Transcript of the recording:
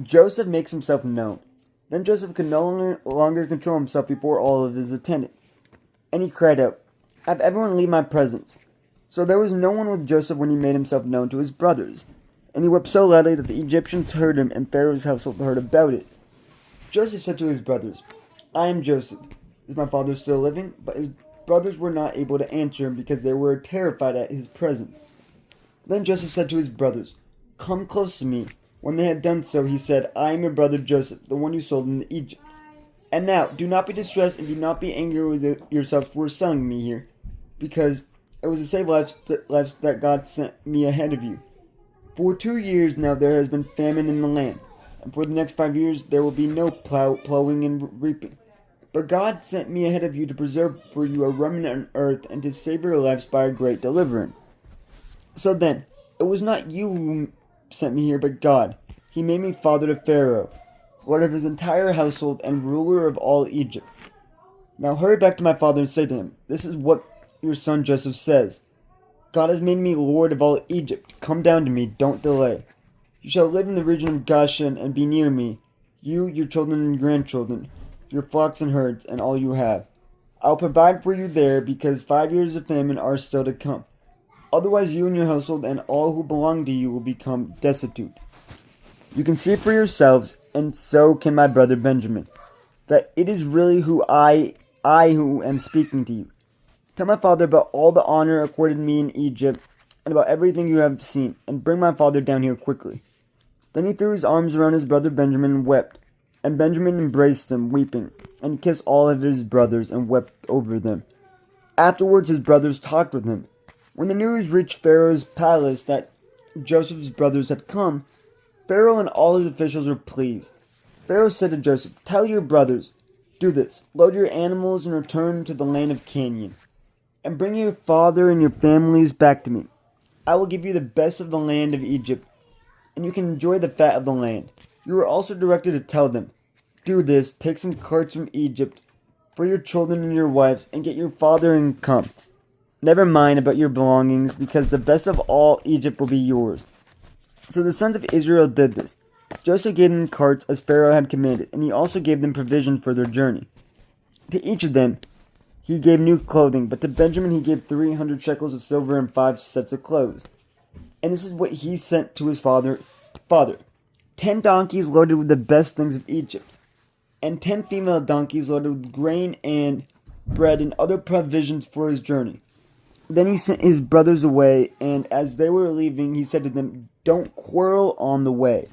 Joseph makes himself known. Then Joseph could no longer control himself before all of his attendants, and he cried out, "Have everyone leave my presence." So there was no one with Joseph when he made himself known to his brothers, and he wept so loudly that the Egyptians heard him and Pharaoh's household heard about it. Joseph said to his brothers, "I am Joseph. Is my father still living?" But his brothers were not able to answer him because they were terrified at his presence. Then Joseph said to his brothers, "Come close to me." When they had done so, he said, "I am your brother Joseph, the one you sold into Egypt. And now, do not be distressed and do not be angry with yourselves for selling me here, because it was to save lives that God sent me ahead of you. For 2 years now there has been famine in the land, and for the next 5 years there will be no plowing and reaping. But God sent me ahead of you to preserve for you a remnant on earth and to save your lives by a great deliverance. So then, it was not you who sent me here, but God. He made me father to Pharaoh, lord of his entire household and ruler of all Egypt. Now hurry back to my father and say to him, 'This is what your son Joseph says. God has made me lord of all Egypt. Come down to me, don't delay. You shall live in the region of Goshen and be near me, you, your children and grandchildren, your flocks and herds, and all you have. I'll provide for you there, because 5 years of famine are still to come. Otherwise you and your household and all who belong to you will become destitute. You can see for yourselves, and so can my brother Benjamin, that it is really I who am speaking to you. Tell my father about all the honor accorded me in Egypt, and about everything you have seen, and bring my father down here quickly.' Then he threw his arms around his brother Benjamin and wept. And Benjamin embraced him, weeping, and he kissed all of his brothers and wept over them. Afterwards his brothers talked with him. When the news reached Pharaoh's palace that Joseph's brothers had come, Pharaoh and all his officials were pleased. Pharaoh said to Joseph, 'Tell your brothers, do this, load your animals and return to the land of Canaan, and bring your father and your families back to me. I will give you the best of the land of Egypt, and you can enjoy the fat of the land.' You are also directed to tell them, 'Do this, take some carts from Egypt for your children and your wives, and get your father and come. Never mind about your belongings, because the best of all Egypt will be yours.' So the sons of Israel did this. Joseph gave them carts as Pharaoh had commanded, and he also gave them provisions for their journey. To each of them he gave new clothing, but to Benjamin he gave 300 shekels of silver and 5 sets of clothes. And this is what he sent to his father, 10 donkeys loaded with the best things of Egypt, and 10 female donkeys loaded with grain and bread and other provisions for his journey. Then he sent his brothers away, and as they were leaving, he said to them, 'Don't quarrel on the way.'